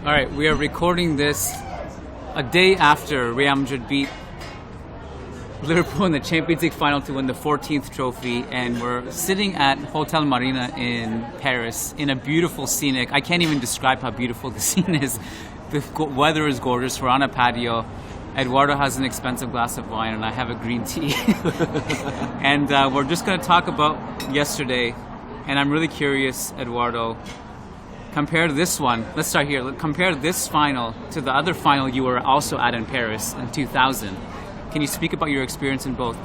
All right, we are recording this a day after Real Madrid beat Liverpool in the Champions League final to win the 14th trophy, and we're sitting at Hotel Marina in Paris in a beautiful scenic. I can't even describe how beautiful the scene is. The weather is gorgeous. We're on a patio. Eduardo has an expensive glass of wine, and I have a green tea. And we're just going to talk about yesterday. And I'm really curious, Eduardo, compare this one. Let's start here. Compare this final to the other final you were also at in Paris in 2000. Can you speak about your experience in both?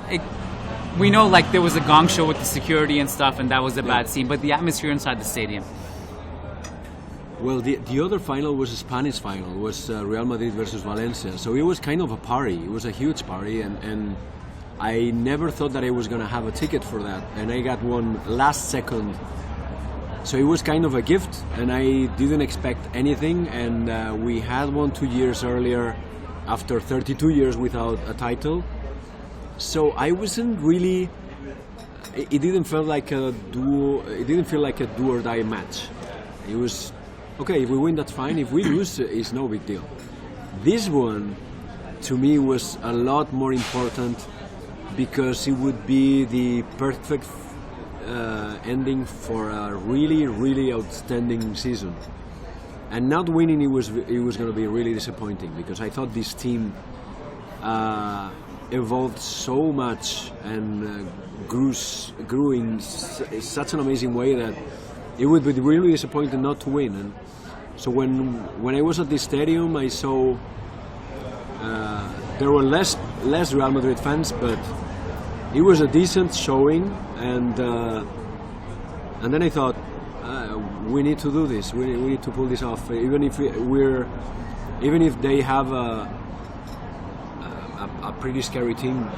We know like there was a gong show with the security and stuff, and that was a bad scene, but the atmosphere inside the stadium. Well, the other final was a Spanish final. It was Real Madrid versus Valencia. So it was kind of a party. It was a huge party, and I never thought that I was going to have a ticket for that. And I got one last second. So it was kind of a gift, and I didn't expect anything. And we had one 2 years earlier, after 32 years without a title. So I wasn't really. It didn't feel like a do. It didn't feel like a do or die match. It was okay. If we win, that's fine. If we lose, it's no big deal. This one, to me, was a lot more important because it would be the perfect ending for a really, really outstanding season. And not winning, it was going to be really disappointing because I thought this team evolved so much and grew in such an amazing way that it would be really disappointing not to win. And so when I was at the stadium, I saw there were less Real Madrid fans, but it was a decent showing. And then I thought, we need to do this. We need to pull this off. Even if they have a pretty scary team,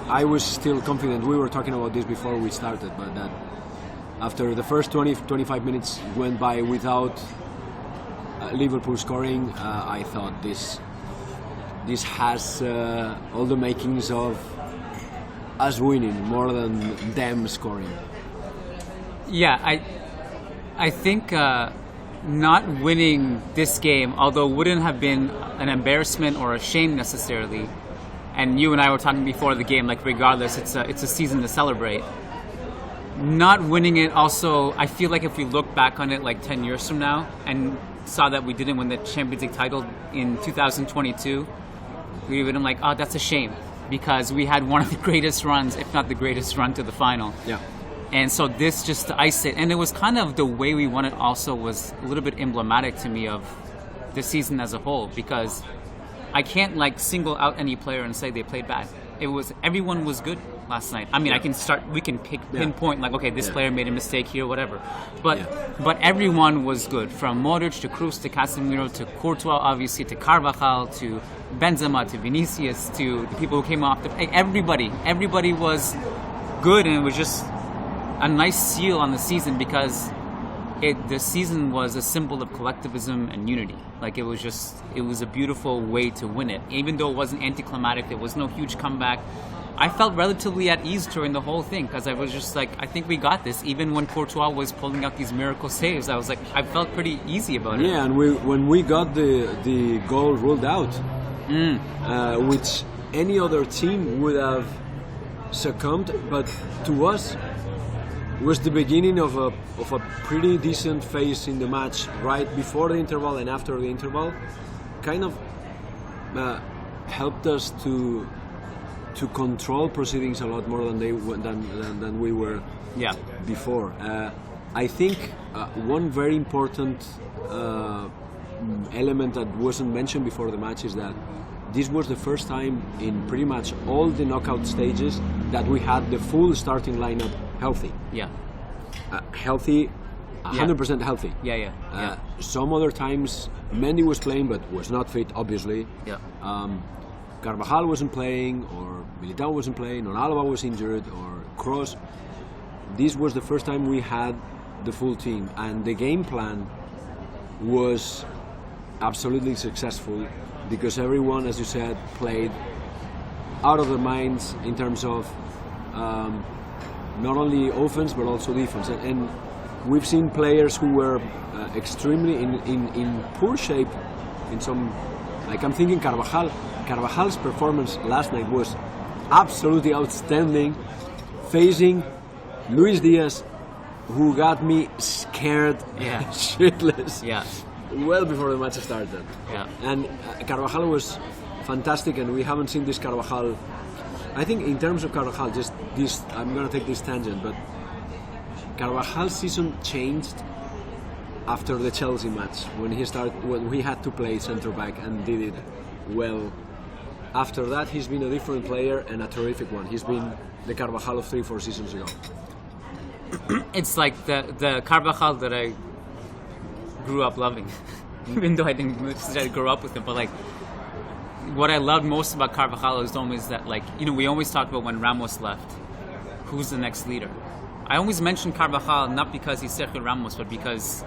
I was still confident. We were talking about this before we started, but that after the first 20-25 minutes went by without Liverpool scoring, I thought this has all the makings of us winning more than them scoring. Yeah, I think not winning this game, although wouldn't have been an embarrassment or a shame necessarily, and you and I were talking before the game, like regardless, it's a season to celebrate. Not winning it also, I feel like if we look back on it like 10 years from now and saw that we didn't win the Champions League title in 2022, we would have been like, oh, that's a shame, because we had one of the greatest runs, if not the greatest run to the final. Yeah. And so this just to ice it, and it was kind of the way we won it also was a little bit emblematic to me of the season as a whole, because I can't like single out any player and say they played bad. Everyone was good last night. I mean, we can pinpoint like, okay, this player made a mistake here, whatever. But everyone was good, from Modric to Kroos to Casemiro to Courtois, obviously, to Carvajal to Benzema to Vinicius to the people who came off everybody was good, and it was just a nice seal on the season because the season was a symbol of collectivism and unity. Like it was a beautiful way to win it. Even though it wasn't anticlimactic, there was no huge comeback. I felt relatively at ease during the whole thing because I was just like, I think we got this. Even when Courtois was pulling out these miracle saves, I was like, I felt pretty easy about it. Yeah, and when we got the goal ruled out, which any other team would have succumbed, but to us, it was the beginning of a pretty decent phase in the match, right before the interval and after the interval. Kind of helped us to control proceedings a lot more than we were before. I think one very important element that wasn't mentioned before the match is that this was the first time in pretty much all the knockout stages that we had the full starting lineup healthy. Yeah. Healthy, 100% healthy. Yeah. Some other times Mendy was playing but was not fit, obviously. Yeah. Carvajal wasn't playing, or Militao wasn't playing, or Alba was injured, or Kroos. This was the first time we had the full team, and the game plan was absolutely successful because everyone, as you said, played out of their minds in terms of not only offense but also defense. And we've seen players who were extremely in poor shape in some, like I'm thinking Carvajal. Carvajal's performance last night was absolutely outstanding, facing Luis Diaz, who got me scared shitless well before the match started. Yeah. And Carvajal was fantastic, and we haven't seen this Carvajal. I think in terms of Carvajal, just this, I'm going to take this tangent, but Carvajal's season changed after the Chelsea match when he had to play centre back and did it well. After that, he's been a different player and a terrific one. He's been the Carvajal of 3-4 seasons ago. It's like the Carvajal that I grew up loving, even though I didn't necessarily grow up with him. But like, what I loved most about Carvajal is always that, like, you know, we always talk about when Ramos left, who's the next leader. I always mention Carvajal not because he's Sergio Ramos, but because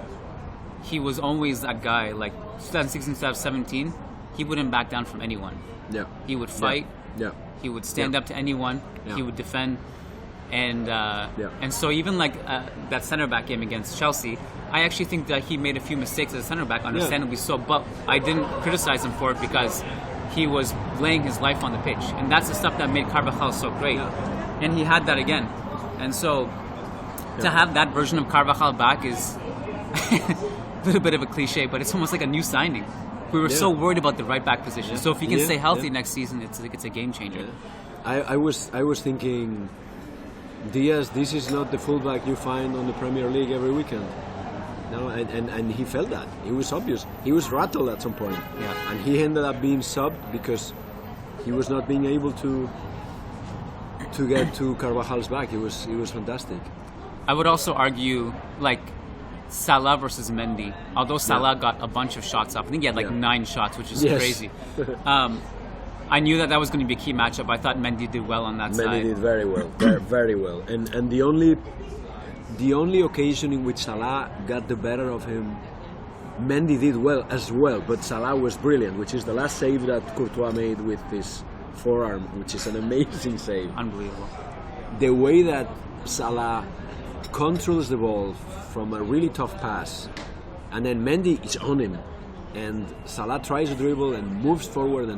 he was always that guy. Like 2016, 2017, he wouldn't back down from anyone. Yeah. He would fight. Yeah. He would stand up to anyone. Yeah. He would defend. And so even like that center back game against Chelsea, I actually think that he made a few mistakes as a center back, understandably so. But I didn't criticize him for it because he was laying his life on the pitch, and that's the stuff that made Carvajal so great. Yeah. And he had that again. And so to have that version of Carvajal back is a little bit of a cliche, but it's almost like a new signing. We were so worried about the right back position. So if he can stay healthy next season, it's a game changer. Yeah. I was thinking, Diaz, this is not the fullback you find on the Premier League every weekend. No, and he felt that. It was obvious. He was rattled at some point. Yeah. And he ended up being subbed because he was not being able to get to Carvajal's back. It was fantastic. I would also argue, like, Salah versus Mendy. Although Salah got a bunch of shots up, I think he had like 9 shots, which is crazy. I knew that was going to be a key matchup. I thought Mendy did well on that side. Mendy did very well, very well. And the only occasion in which Salah got the better of him, Mendy did well as well, but Salah was brilliant, which is the last save that Courtois made with his forearm, which is an amazing save. Unbelievable. The way that Salah controls the ball from a really tough pass, and then Mendy is on him, and Salah tries a dribble and moves forward,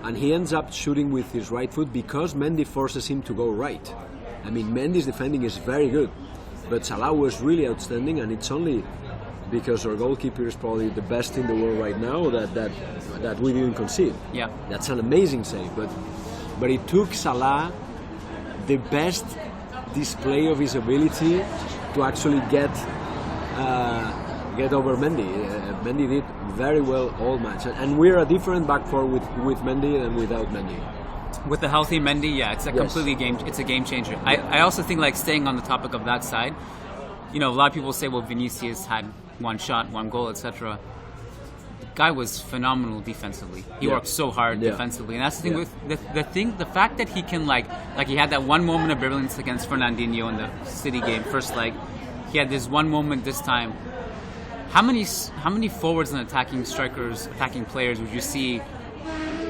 and he ends up shooting with his right foot because Mendy forces him to go right. I mean, Mendy's defending is very good, but Salah was really outstanding, and it's only because our goalkeeper is probably the best in the world right now that we didn't concede. Yeah, that's an amazing save, but it took Salah the best display of his ability to actually get over Mendy. Mendy did very well all match, and we're a different back four with Mendy than without Mendy. With a healthy Mendy, it's a game changer. I also think, like, staying on the topic of that side, you know, a lot of people say, well, Vinicius had 1 shot, 1 goal, etc. The guy was phenomenal defensively. He worked so hard defensively, and that's the thing with the fact that he can like he had that one moment of brilliance against Fernandinho in the City game, first leg. He had this one moment this time. How many forwards and attacking players would you see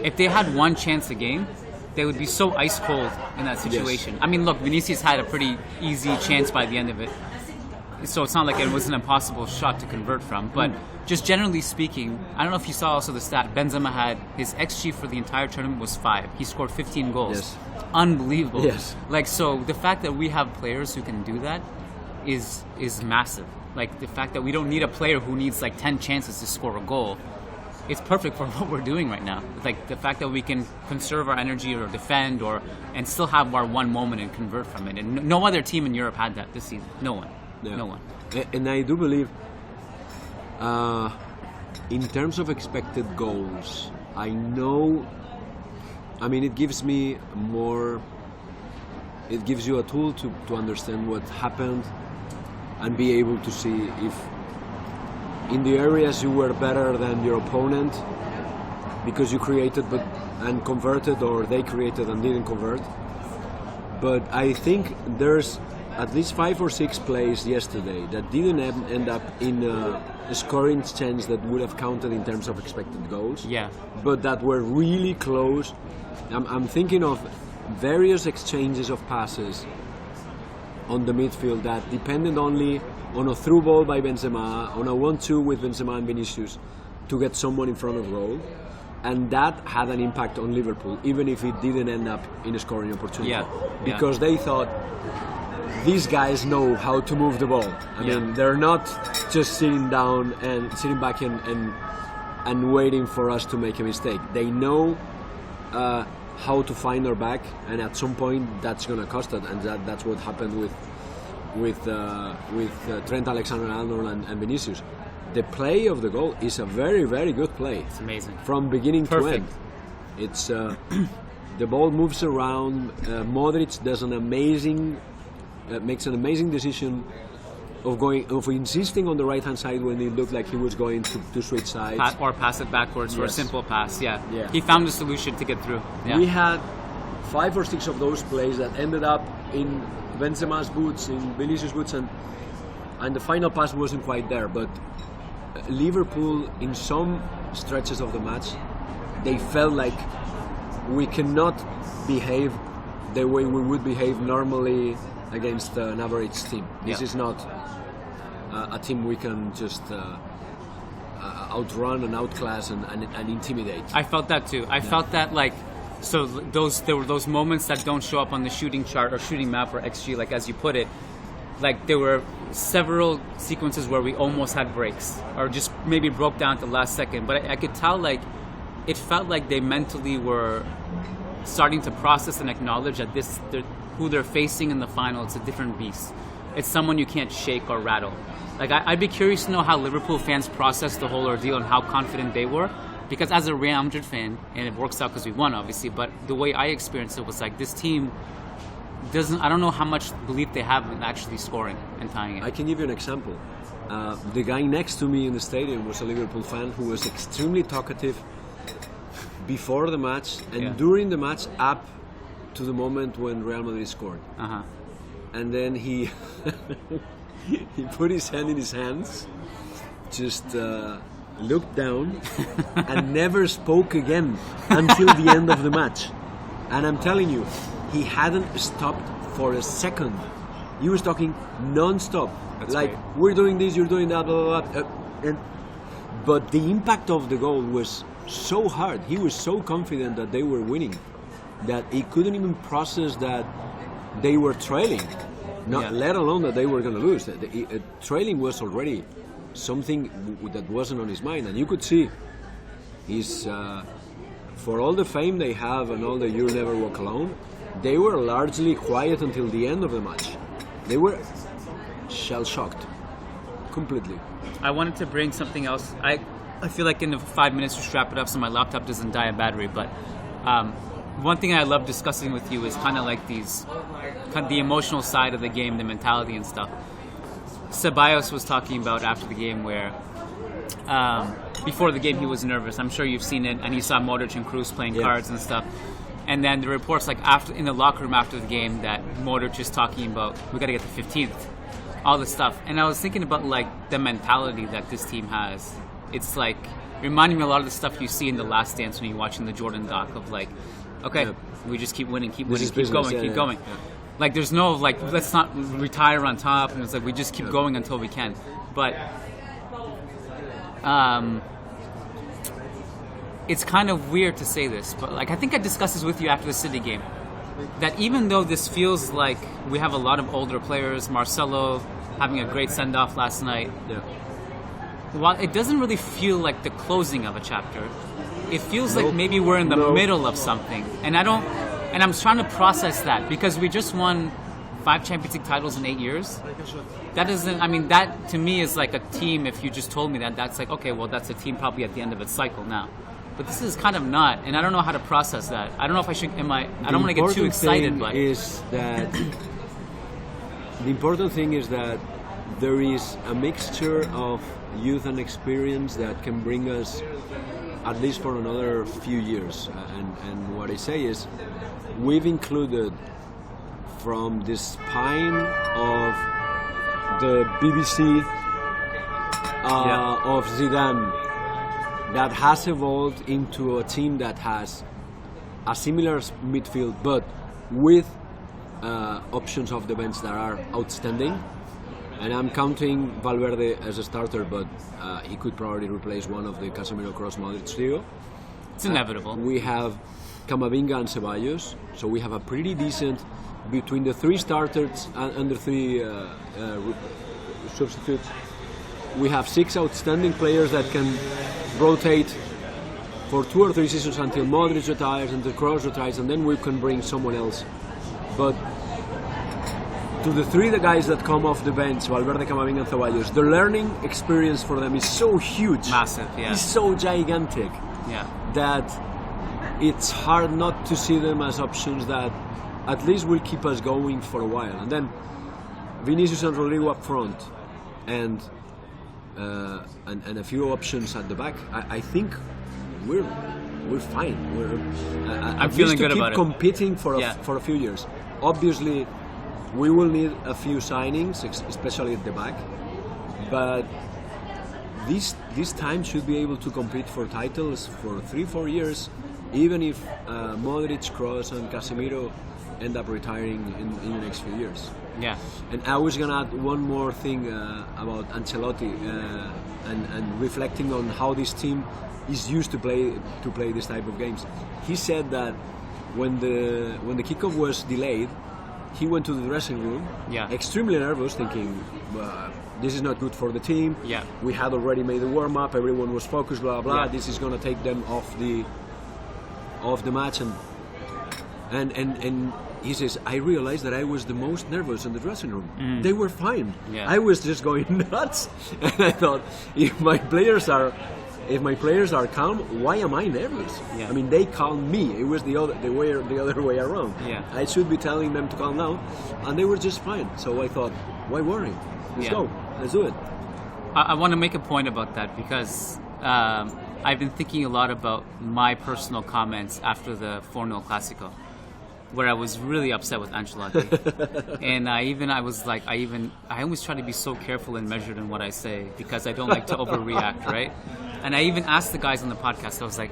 if they had one chance a game? They would be so ice cold in that situation. Yes. I mean, look, Vinicius had a pretty easy chance by the end of it, so it's not like it was an impossible shot to convert from. But just generally speaking, I don't know if you saw also the stat. Benzema had his XG for the entire tournament was 5. He scored 15 goals. Yes. Unbelievable. Yes. Like, so the fact that we have players who can do that is massive. Like, the fact that we don't need a player who needs like 10 chances to score a goal. It's perfect for what we're doing right now. Like, the fact that we can conserve our energy or defend and still have our one moment and convert from it. And no other team in Europe had that this season. No one. Yeah. No one. And I do believe, in terms of expected goals, I mean, it gives me more. It gives you a tool to understand what happened and be able to see if in the areas you were better than your opponent because you created and converted, or they created and didn't convert. But I think there's at least 5 or 6 plays yesterday that didn't end up in a scoring chance that would have counted in terms of expected goals. Yeah. But that were really close. I'm thinking of various exchanges of passes on the midfield that depended only on a through ball by Benzema, on a 1-2 with Benzema and Vinicius, to get someone in front of goal. And that had an impact on Liverpool, even if it didn't end up in a scoring opportunity. Yeah. Because they thought, these guys know how to move the ball. I mean, they're not just sitting back and waiting for us to make a mistake. They know how to find our back, and at some point that's going to cost us, and that's what happened with Trent Alexander-Arnold and Vinicius. The play of the goal is a very, very good play. It's amazing. From beginning to end. It's the ball moves around. Modric does makes an amazing decision of insisting on the right hand side when it looked like he was going to switch sides. Or pass it backwards for a simple pass. Yeah. Yeah. He found a solution to get through. Yeah. We had 5 or 6 of those plays that ended up in Benzema's boots, in Vinicius' boots, and the final pass wasn't quite there. But Liverpool, in some stretches of the match, they felt like we cannot behave the way we would behave normally against an average team. This is not a team we can just outrun and outclass and intimidate. I felt that too. I felt that there were those moments that don't show up on the shooting chart or shooting map or XG, like as you put it. Like there were several sequences where we almost had breaks or just maybe broke down at the last second. But I could tell it felt like they mentally were starting to process and acknowledge that who they're facing in the final, it's a different beast. It's someone you can't shake or rattle. Like I'd be curious to know how Liverpool fans processed the whole ordeal and how confident they were. Because as a Real Madrid fan, and it works out because we won obviously, but the way I experienced it was like this team I don't know how much belief they have in actually scoring and tying it. I can give you an example. The guy next to me in the stadium was a Liverpool fan who was extremely talkative before the match and during the match up to the moment when Real Madrid scored. And then he put his hand in his hands, just looked down and never spoke again until the end of the match. And I'm telling you, he hadn't stopped for a second. He was talking non-stop. That's like, great. We're doing this, you're doing that, blah, blah, blah. But the impact of the goal was so hard. He was so confident that they were winning that he couldn't even process that they were trailing, let alone that they were going to lose. Trailing was already something that wasn't on his mind. And you could see he's, for all the fame they have and all the "You'll Never Walk Alone," they were largely quiet until the end of the match. They were shell-shocked, completely. I wanted to bring something else. I feel like in the 5 minutes to wrap it up so my laptop doesn't die of battery, but one thing I love discussing with you is kind of like the emotional side of the game, the mentality and stuff. Ceballos was talking about after the game where before the game he was nervous. I'm sure you've seen it, and he saw Modric and Kroos playing cards and stuff. And then the reports in the locker room after the game that Modric is talking about, we got to get to 15th, all this stuff. And I was thinking about like the mentality that this team has. It's like reminding me a lot of the stuff you see in The Last Dance when you're watching the Jordan doc of like, okay, we just keep winning, keep going. Yeah. Like there's no like, let's not retire on top. And it's like we just keep going until we can. But it's kind of weird to say this, but like I think I discussed this with you after the City game, that even though this feels like we have a lot of older players, Marcelo having a great send-off last night, while it doesn't really feel like the closing of a chapter, it feels like maybe we're in the middle of something, and I'm trying to process that because we just won 5 Champions League titles in 8 years. That isn't, I mean, that to me is like a team. If you just told me that, that's like, okay, well, that's a team probably at the end of its cycle now. But this is kind of not, and I don't know how to process that. I don't know if I should. I don't want to get too excited, but the important thing is that there is a mixture of youth and experience that can bring us at least for another few years. And what I say is, we've included from the spine of the BBC of Zidane, that has evolved into a team that has a similar midfield, but with options of the bench that are outstanding. And I'm counting Valverde as a starter, but he could probably replace one of the Casemiro, Kroos, Modric trio. It's inevitable. We have Camavinga and Ceballos, so we have a pretty decent between the 3 starters and the 3 substitutes. We have 6 outstanding players that can rotate for 2 or 3 seasons until Modric retires, until Kroos retires, and then we can bring someone else. But to the 3 guys that come off the bench, Valverde, Camavinga and Ceballos, the learning experience for them is so huge. Massive, yeah. It's so gigantic that it's hard not to see them as options that at least will keep us going for a while. And then Vinicius and Rodrigo up front, and a few options at the back. I think we're fine. I'm feeling good about it. Keep competing for a few years. Obviously, we will need a few signings, especially at the back. But this time should be able to compete for titles for 3-4 years, even if Modric, Kroos, and Casemiro end up retiring in the next few years. Yeah. And I was gonna add one more thing about Ancelotti and reflecting on how this team is used to play this type of games. He said that when the kickoff was delayed, he went to the dressing room, extremely nervous, thinking this is not good for the team. Yeah. We had already made the warm up. Everyone was focused. Blah blah. Yeah. This is gonna take them off the match, and he says, I realized that I was the most nervous in the dressing room. They were fine. Yeah. I was just going nuts, and I thought, if my players are calm, why am I nervous? Yeah. I mean, they calmed me. It was the other way around. Yeah. I should be telling them to calm down, and they were just fine. So I thought, why worry? Let's go. Let's do it. I want to make a point about that because I've been thinking a lot about my personal comments after the 4-0 Clásico, where I was really upset with Ancelotti. And I always try to be so careful and measured in what I say because I don't like to overreact, right? And I even asked the guys on the podcast, I was like,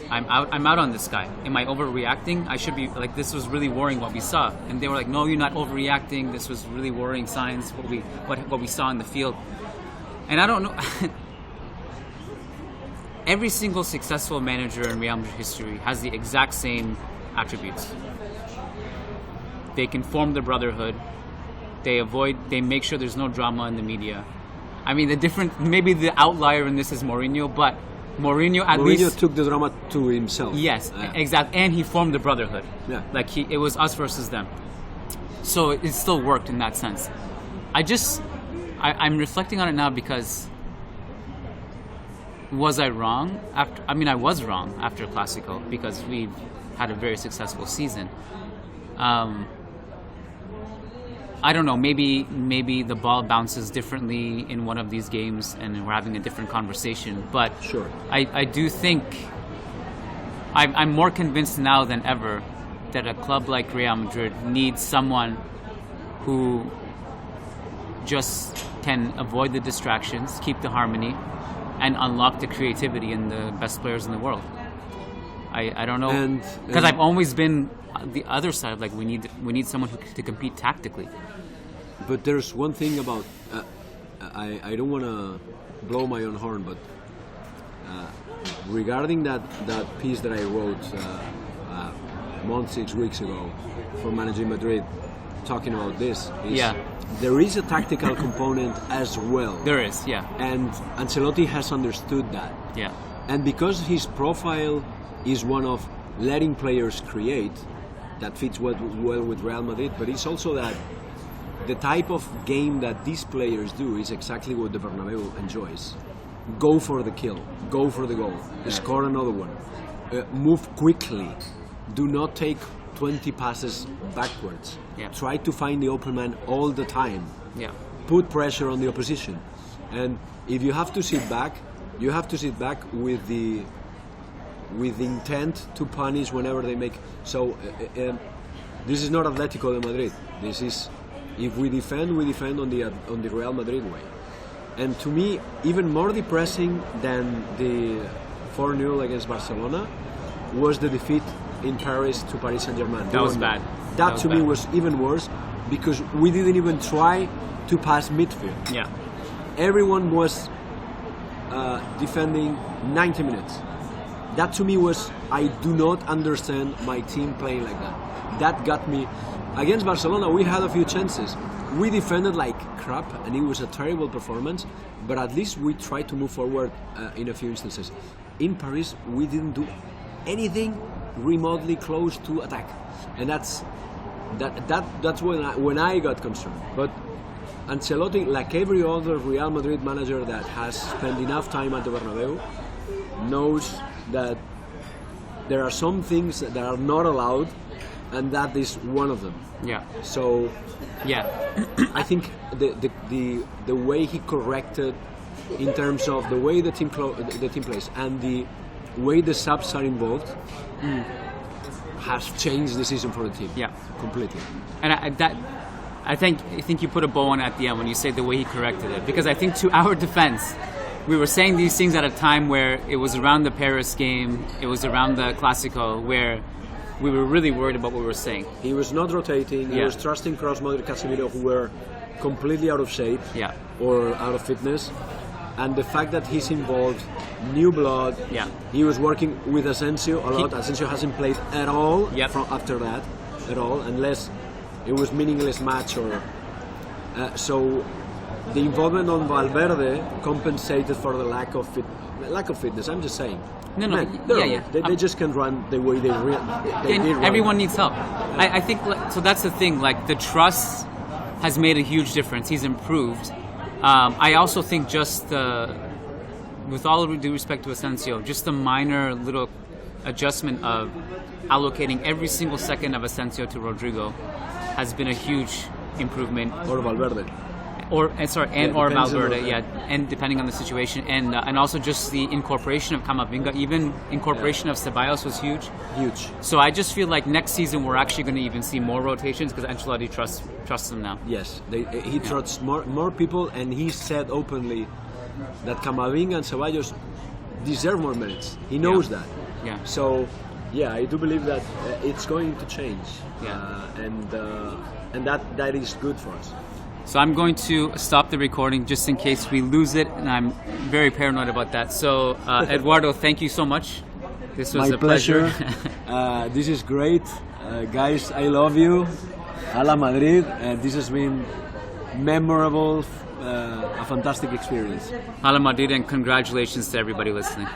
I'm out on this guy. Am I overreacting? I should be like, this was really worrying what we saw. And they were like, no, you're not overreacting. This was really worrying signs, what we saw in the field. And I don't know. Every single successful manager in Real Madrid history has the exact same attributes. They can form the brotherhood. They make sure there's no drama in the media. I mean, maybe the outlier in this is Mourinho, but Mourinho took the drama to himself. Yes, exactly. And he formed the brotherhood. Yeah. Like it was us versus them. So it still worked in that sense. I'm reflecting on it now because was I wrong? I was wrong after Clásico because we had a very successful season. I don't know, maybe the ball bounces differently in one of these games and we're having a different conversation. But sure. I do think I'm more convinced now than ever that a club like Real Madrid needs someone who just can avoid the distractions, keep the harmony, and unlock the creativity in the best players in the world. I don't know, because I've always been the other side of like we need someone to compete tactically. But there's one thing about I don't want to blow my own horn, but regarding that piece that I wrote a month, 6 weeks ago for Managerial Madrid, talking about this, there is a tactical component as well. There is, yeah. And Ancelotti has understood that. Yeah. And because his profile is one of letting players create, that fits well with Real Madrid, but it's also that the type of game that these players do is exactly what the Bernabeu enjoys. Go for the kill, go for the goal, score another one, move quickly, do not take 20 passes backwards. Yeah. Try to find the open man all the time. Yeah. Put pressure on the opposition. And if you have to sit back, you have to sit back with the intent to punish whenever they make. So this is not Atletico de Madrid. This is, if we defend on the Real Madrid way. And to me, even more depressing than the 4-0 against Barcelona was the defeat in Paris to Paris Saint-Germain. That was bad. That to me was even worse because we didn't even try to pass midfield. Yeah. Everyone was defending 90 minutes. That to me was, I do not understand my team playing like that. That got me. Against Barcelona, we had a few chances. We defended like crap, and it was a terrible performance, but at least we tried to move forward in a few instances. In Paris, we didn't do anything remotely close to attack, and that's when I got concerned. But Ancelotti, like every other Real Madrid manager that has spent enough time at the Bernabeu, knows that there are some things that are not allowed, and that is one of them. Yeah. So, yeah, I think the way he corrected in terms of the way the team plays and the way the subs are involved has changed the season for the team. Yeah, completely. And I think you put a bow on it at the end when you say the way he corrected it, because I think to our defense, we were saying these things at a time where it was around the Paris game, it was around the Clásico, where we were really worried about what we were saying. He was not rotating. He was trusting Kroos, Modric, Casemiro, who were completely out of shape or out of fitness. And the fact that he's involved, new blood. Yeah. He was working with Asensio a lot. Asensio hasn't played at all from after that, at all, unless it was meaningless match or. So the involvement on Valverde compensated for the lack of fitness. I'm just saying. No. They just can't run the way they did run. Everyone needs help. I think so. That's the thing. Like, the trust has made a huge difference. He's improved. I also think just with all due respect to Asensio, just the minor little adjustment of allocating every single second of Asensio to Rodrigo has been a huge improvement. Or Valverde. Or Valverde, and depending on the situation, and also just the incorporation of Camavinga, even incorporation of Ceballos was huge. So I just feel like next season we're actually going to even see more rotations because Ancelotti trusts them now. Yes, he trusts more people, and he said openly that Camavinga and Ceballos deserve more minutes. He knows that. Yeah. So, I do believe that it's going to change. Yeah. And that is good for us. So I'm going to stop the recording just in case we lose it, and I'm very paranoid about that. So, Eduardo, thank you so much. This was My a pleasure. This is great. Guys, I love you. Hala Madrid. This has been memorable, a fantastic experience. Hala Madrid, and congratulations to everybody listening.